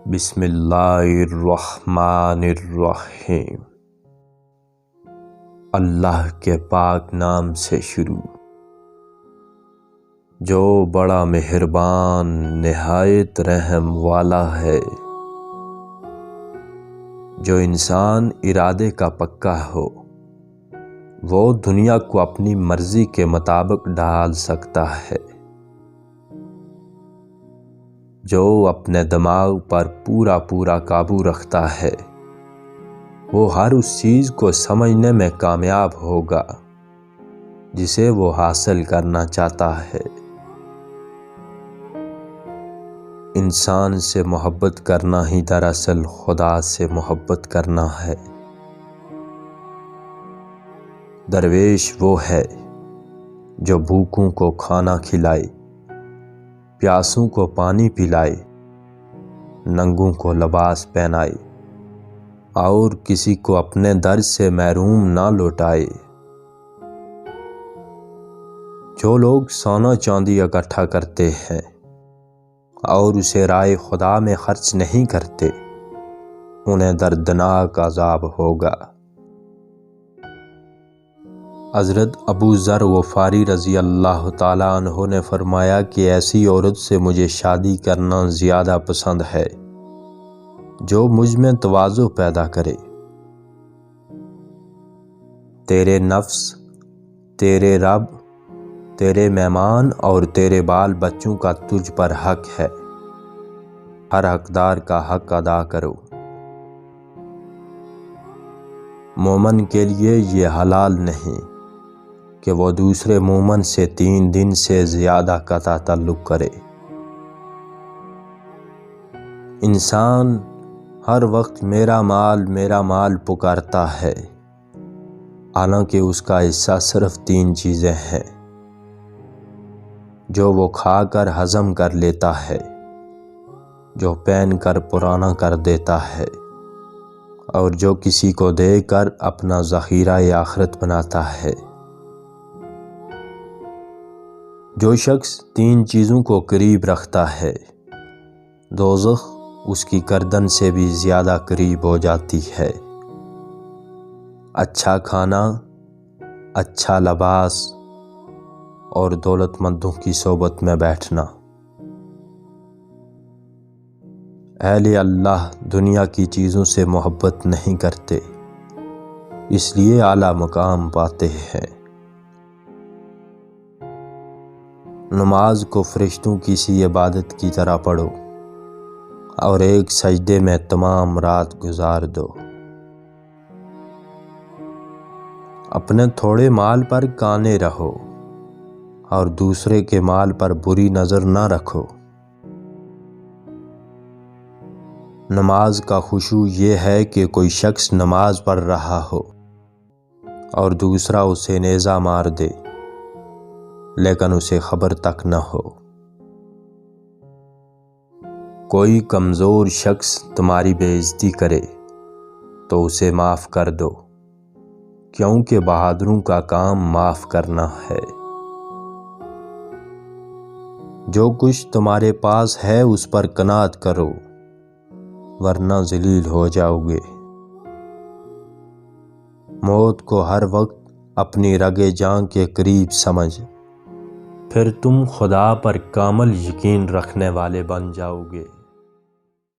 بسم اللہ الرحمن الرحیم۔ اللہ کے پاک نام سے شروع، جو بڑا مہربان نہایت رحم والا ہے۔ جو انسان ارادے کا پکا ہو وہ دنیا کو اپنی مرضی کے مطابق ڈھال سکتا ہے۔ جو اپنے دماغ پر پورا قابو رکھتا ہے وہ ہر اس چیز کو سمجھنے میں کامیاب ہوگا جسے وہ حاصل کرنا چاہتا ہے۔ انسان سے محبت کرنا ہی دراصل خدا سے محبت کرنا ہے۔ درویش وہ ہے جو بھوکوں کو کھانا کھلائے، پیاسوں کو پانی پلائے، ننگوں کو لباس پہنائے اور کسی کو اپنے در سے محروم نہ لوٹائے۔ جو لوگ سونا چاندی اکٹھا کرتے ہیں اور اسے راہ خدا میں خرچ نہیں کرتے انہیں دردناک عذاب ہوگا۔ حضرت ابو ذر غفاری رضی اللہ تعالیٰ عنہ نے فرمایا کہ ایسی عورت سے مجھے شادی کرنا زیادہ پسند ہے جو مجھ میں تواضع پیدا کرے۔ تیرے نفس، تیرے رب، تیرے مہمان اور تیرے بال بچوں کا تجھ پر حق ہے، ہر حقدار کا حق ادا کرو۔ مومن کے لیے یہ حلال نہیں کہ وہ دوسرے مومن سے 3 دن سے زیادہ قطع تعلق کرے۔ انسان ہر وقت میرا مال پکارتا ہے، حالانکہ اس کا حصہ صرف 3 چیزیں ہیں جو وہ کھا کر ہضم کر لیتا ہے، جو پہن کر پرانا کر دیتا ہے اور جو کسی کو دے کر اپنا ذخیرہ آخرت بناتا ہے۔ جو شخص 3 چیزوں کو قریب رکھتا ہے دوزخ اس کی گردن سے بھی زیادہ قریب ہو جاتی ہے۔ اچھا کھانا، اچھا لباس اور دولت مندوں کی صحبت میں بیٹھنا۔ اہل اللہ دنیا کی چیزوں سے محبت نہیں کرتے، اس لیے اعلیٰ مقام پاتے ہیں۔ نماز کو فرشتوں کی سی عبادت کی طرح پڑھو اور ایک سجدے میں تمام رات گزار دو۔ اپنے تھوڑے مال پر قانے رہو اور دوسرے کے مال پر بری نظر نہ رکھو۔ نماز کا خشوع یہ ہے کہ کوئی شخص نماز پڑھ رہا ہو اور دوسرا اسے نیزہ مار دے لیکن اسے خبر تک نہ ہو۔ کوئی کمزور شخص تمہاری بے عزتی کرے تو اسے معاف کر دو، کیونکہ بہادروں کا کام معاف کرنا ہے۔ جو کچھ تمہارے پاس ہے اس پر قناعت کرو ورنہ ذلیل ہو جاؤ گے۔ موت کو ہر وقت اپنی رگِ جاں کے قریب سمجھ، پھر تم خدا پر کامل یقین رکھنے والے بن جاؤ گے۔